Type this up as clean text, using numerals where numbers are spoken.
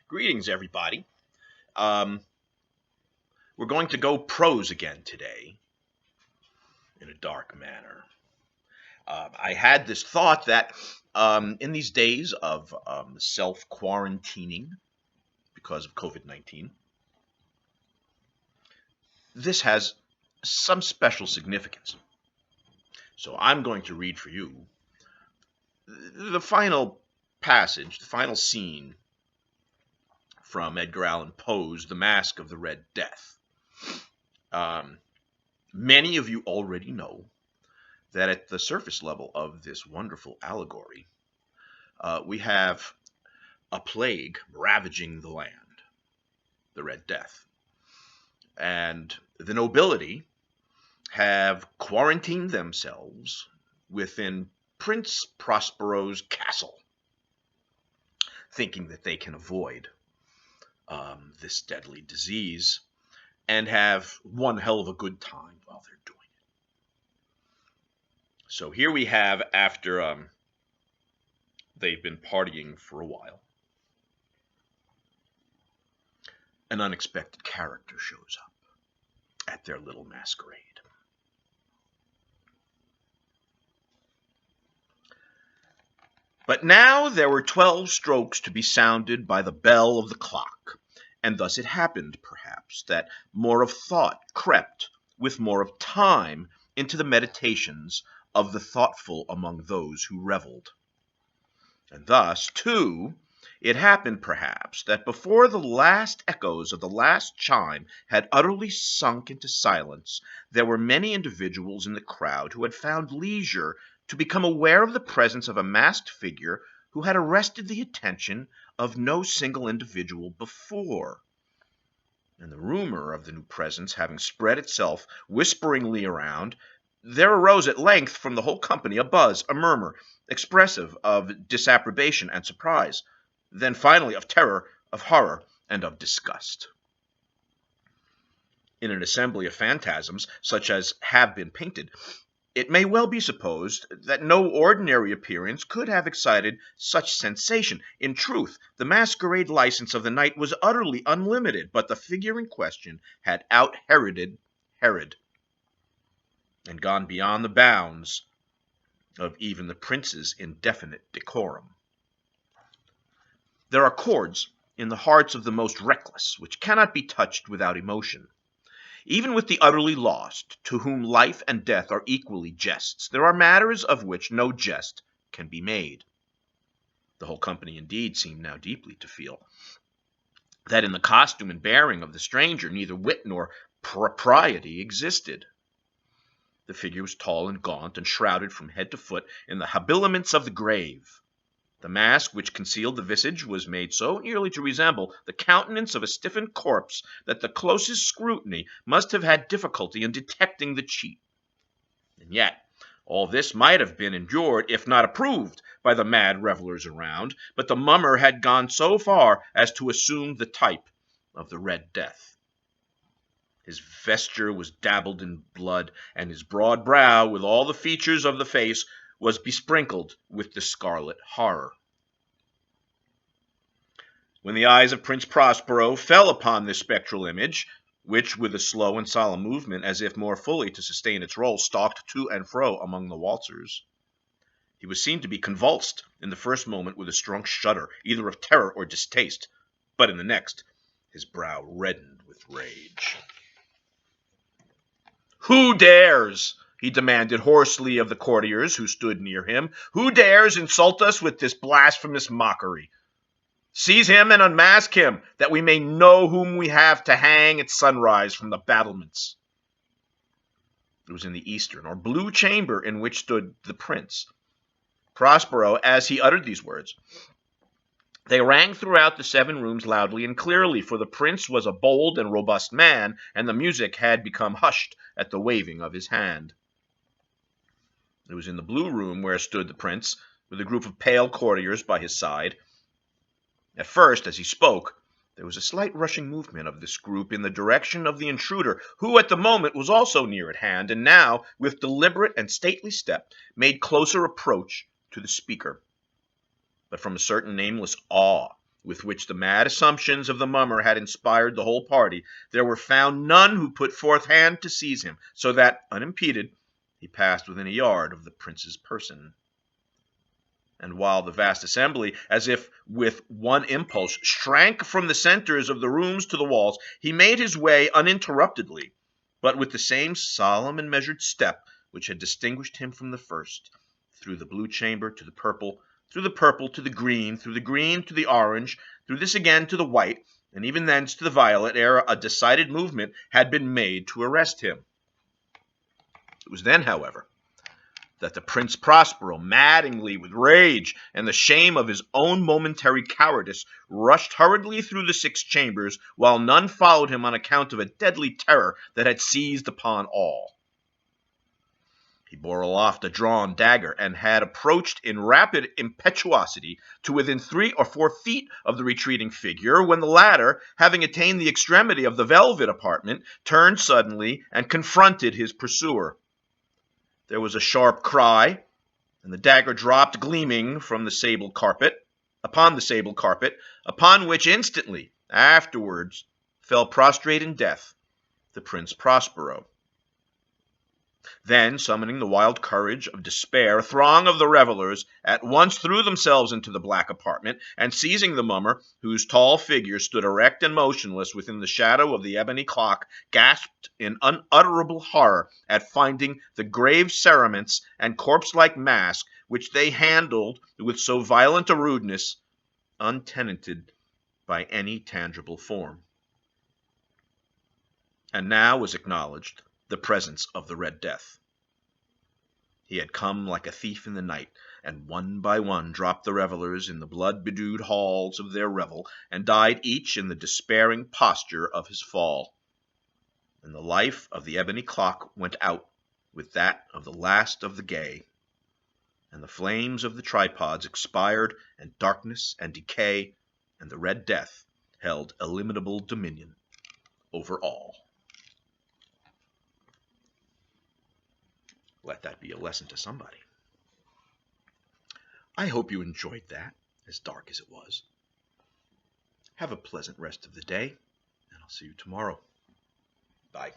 Greetings, everybody. Um, we're going to go prose again today in a dark manner. I had this thought that in these days of self quarantining because of COVID-19, this has some special significance. So I'm going to read for you the final passage, the final scene from Edgar Allan Poe's The Masque of the Red Death. Um, Many of you already know that at the surface level of this wonderful allegory, we have a plague ravaging the land, the Red Death. And the nobility have quarantined themselves within Prince Prospero's castle, thinking that they can avoid this deadly disease and have one hell of a good time while they're doing it. So here we have, after they've been partying for a while, an unexpected character shows up at their little masquerade. But now there were 12 strokes to be sounded by the bell of the clock, and thus it happened, perhaps, that more of thought crept with more of time into the meditations of the thoughtful among those who revelled. And thus, too, it happened, perhaps, that before the last echoes of the last chime had utterly sunk into silence, there were many individuals in the crowd who had found leisure to become aware of the presence of a masked figure who had arrested the attention of no single individual before. And the rumor of the new presence having spread itself whisperingly around, there arose at length from the whole company a buzz, a murmur, expressive of disapprobation and surprise, then finally of terror, of horror, and of disgust. In an assembly of phantasms, such as have been painted, it may well be supposed that no ordinary appearance could have excited such sensation. In truth, the masquerade license of the night was utterly unlimited, but the figure in question had out-Heroded Herod, and gone beyond the bounds of even the prince's indefinite decorum. There are chords in the hearts of the most reckless which cannot be touched without emotion. Even with the utterly lost, to whom life and death are equally jests, there are matters of which no jest can be made. The whole company indeed seemed now deeply to feel that in the costume and bearing of the stranger neither wit nor propriety existed. The figure was tall and gaunt, and shrouded from head to foot in the habiliments of the grave. The mask which concealed the visage was made so nearly to resemble the countenance of a stiffened corpse that the closest scrutiny must have had difficulty in detecting the cheat. And yet, all this might have been endured, if not approved, by the mad revellers around, but the mummer had gone so far as to assume the type of the Red Death. His vesture was dabbled in blood, and his broad brow, with all the features of the face, was besprinkled with the scarlet horror. When the eyes of Prince Prospero fell upon this spectral image, which, with a slow and solemn movement, as if more fully to sustain its role, stalked to and fro among the waltzers, he was seen to be convulsed in the first moment with a strong shudder, either of terror or distaste, but in the next his brow reddened with rage. "Who dares?" he demanded hoarsely of the courtiers who stood near him. "Who dares insult us with this blasphemous mockery? Seize him and unmask him, that we may know whom we have to hang at sunrise from the battlements." It was in the eastern or blue chamber in which stood the prince. Prospero, as he uttered these words, they rang throughout the 7 rooms loudly and clearly, for the prince was a bold and robust man, and the music had become hushed at the waving of his hand. It was in the blue room where stood the prince, with a group of pale courtiers by his side. At first, as he spoke, there was a slight rushing movement of this group in the direction of the intruder, who at the moment was also near at hand, and now, with deliberate and stately step, made closer approach to the speaker. But from a certain nameless awe with which the mad assumptions of the mummer had inspired the whole party, there were found none who put forth hand to seize him, so that, unimpeded, he passed within a yard of the prince's person. And while the vast assembly, as if with one impulse, shrank from the centers of the rooms to the walls, he made his way uninterruptedly, but with the same solemn and measured step which had distinguished him from the first, through the blue chamber to the purple, through the purple to the green, through the green to the orange, through this again to the white, and even thence to the violet, ere a decided movement had been made to arrest him. It was then, however, that the Prince Prospero, maddeningly with rage and the shame of his own momentary cowardice, rushed hurriedly through the 6 chambers, while none followed him on account of a deadly terror that had seized upon all. He bore aloft a drawn dagger, and had approached in rapid impetuosity to within 3 or 4 feet of the retreating figure, when the latter, having attained the extremity of the velvet apartment, turned suddenly and confronted his pursuer. There was a sharp cry, and the dagger dropped gleaming from the sable carpet, upon which instantly afterwards fell prostrate in death the Prince Prospero. Then, summoning the wild courage of despair, a throng of the revelers at once threw themselves into the black apartment, and seizing the mummer, whose tall figure stood erect and motionless within the shadow of the ebony clock, gasped in unutterable horror at finding the grave cerements and corpse-like mask which they handled with so violent a rudeness untenanted by any tangible form. And now was acknowledged the presence of the Red Death. He had come like a thief in the night, and one by one dropped the revelers in the blood-bedewed halls of their revel, and died each in the despairing posture of his fall. And the life of the ebony clock went out with that of the last of the gay, and the flames of the tripods expired, and darkness and decay and the Red Death held illimitable dominion over all. Let that be a lesson to somebody. I hope you enjoyed that, as dark as it was. Have a pleasant rest of the day, and I'll see you tomorrow. Bye.